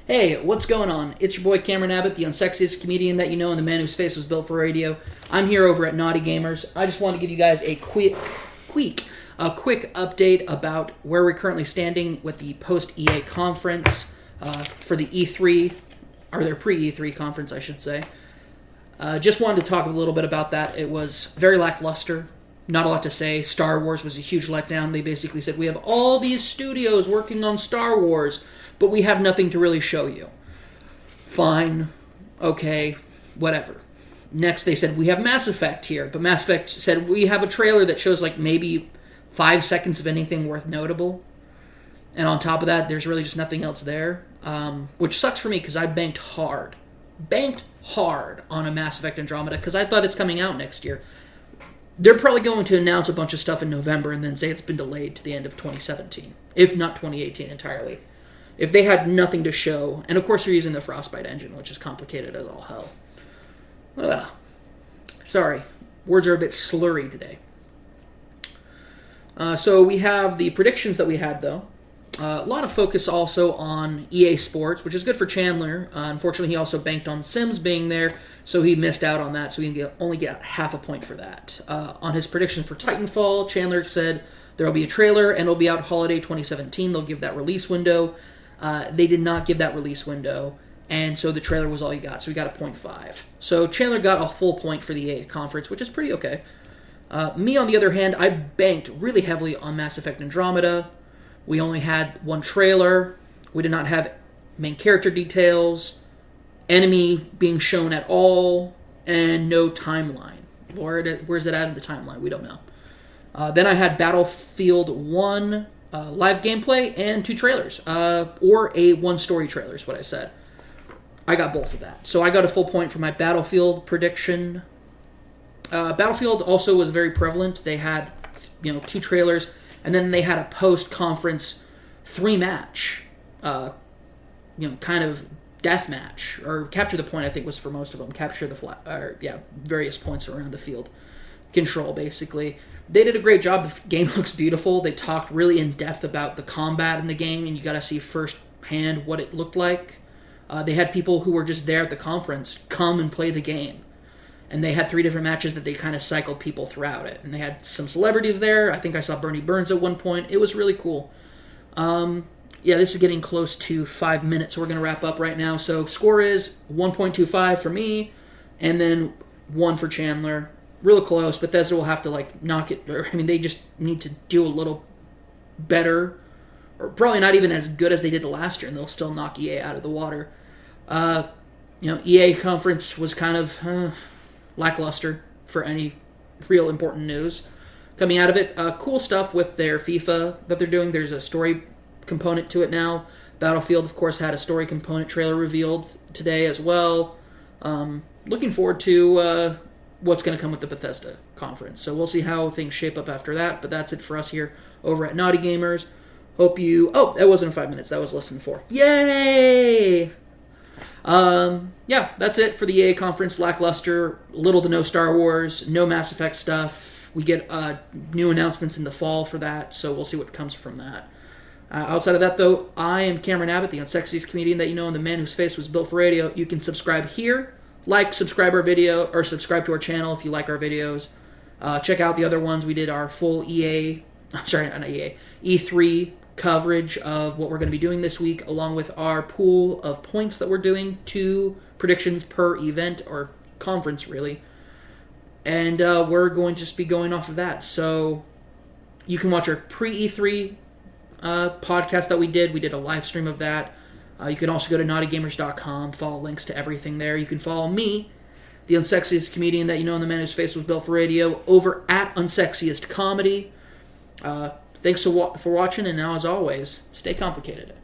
Hey, what's going on? It's your boy Cameron Abbott, the unsexiest comedian that you know and the man whose face was built for radio. I'm here over at Knotty Gamers. I just want to give you guys a quick update about where we're currently standing with the post-EA conference for the E3, or their pre-E3 conference, I should say. Just wanted to talk a little bit about that. It was very lackluster. Not a lot to say. Star Wars was a huge letdown. They basically said, we have all these studios working on Star Wars, but we have nothing to really show you. Fine. Okay. Whatever. Next, they said, we have Mass Effect here, but Mass Effect said, we have a trailer that shows like maybe 5 seconds of anything worth notable. And on top of that, there's really just nothing else there, which sucks for me because I banked hard on a Mass Effect Andromeda because I thought it's coming out next year. They're probably going to announce a bunch of stuff in November and then say it's been delayed to the end of 2017, if not 2018 entirely. If they had nothing to show, and of course they're using the Frostbite engine, which is complicated as all hell. Sorry, words are a bit slurry today. So we have the predictions that we had, though. A lot of focus also on EA Sports, which is good for Chandler. Unfortunately, he also banked on Sims being there, so he missed out on that, so he can only get half a point for that. On his predictions for Titanfall, Chandler said there will be a trailer, and it'll be out holiday 2017. They'll give that release window. They did not give that release window, and so the trailer was all he got, so he got a 0.5. So Chandler got a full point for the EA conference, which is pretty okay. Me, on the other hand, I banked really heavily on Mass Effect Andromeda. We only had one trailer. We did not have main character details, enemy being shown at all, and no timeline. Where's it at in the timeline? We don't know. Then I had Battlefield 1 live gameplay and 2 trailers, or a 1-story trailer is what I said. I got both of that. So I got a full point for my Battlefield prediction. Battlefield also was very prevalent. They had, 2 trailers, and then they had a post-conference 3-match, kind of death match, or capture the point, I think was for most of them. Capture the various points around the field. Control, basically. They did a great job. The game looks beautiful. They talked really in depth about the combat in the game, and you got to see firsthand what it looked like. They had people who were just there at the conference come and play the game. And they had 3 different matches that they kind of cycled people throughout it. And they had some celebrities there. I think I saw Bernie Burns at one point. It was really cool. This is getting close to 5 minutes, so we're going to wrap up right now. So score is 1.25 for me, and then 1 for Chandler. Real close. Bethesda will have to knock it. They just need to do a little better, or probably not even as good as they did last year, and they'll still knock EA out of the water. EA conference was kind of lackluster for any real important news coming out of it. Cool stuff with their FIFA that they're doing. There's a story component to it now. Battlefield, of course, had a story component trailer revealed today as well. Looking forward to what's going to come with the Bethesda conference. So we'll see how things shape up after that. But that's it for us here over at Knotty Gamers. Hope you... Oh, that wasn't 5 minutes. That was less than 4. Yay! That's it for the EA conference. Lackluster, little to no Star Wars, no Mass Effect stuff. We get new announcements in the fall for that, so we'll see what comes from that. Outside of that, though, I am Cameron Abbott, the unsexiest comedian that you know and the man whose face was built for radio. You can subscribe here, subscribe to our channel if you like our videos. Check out the other ones. We did our full E3 coverage of what we're going to be doing this week, along with our pool of points that we're doing, 2 predictions per event, or conference, really. And we're going to just be going off of that. So you can watch our pre-E3 podcast that we did. We did a live stream of that. You can also go to knottygamers.com, follow links to everything there. You can follow me, the unsexiest comedian that you know and the man whose face was built for radio, over at Unsexiest Comedy. Thanks for watching, and now, as always, stay complicated.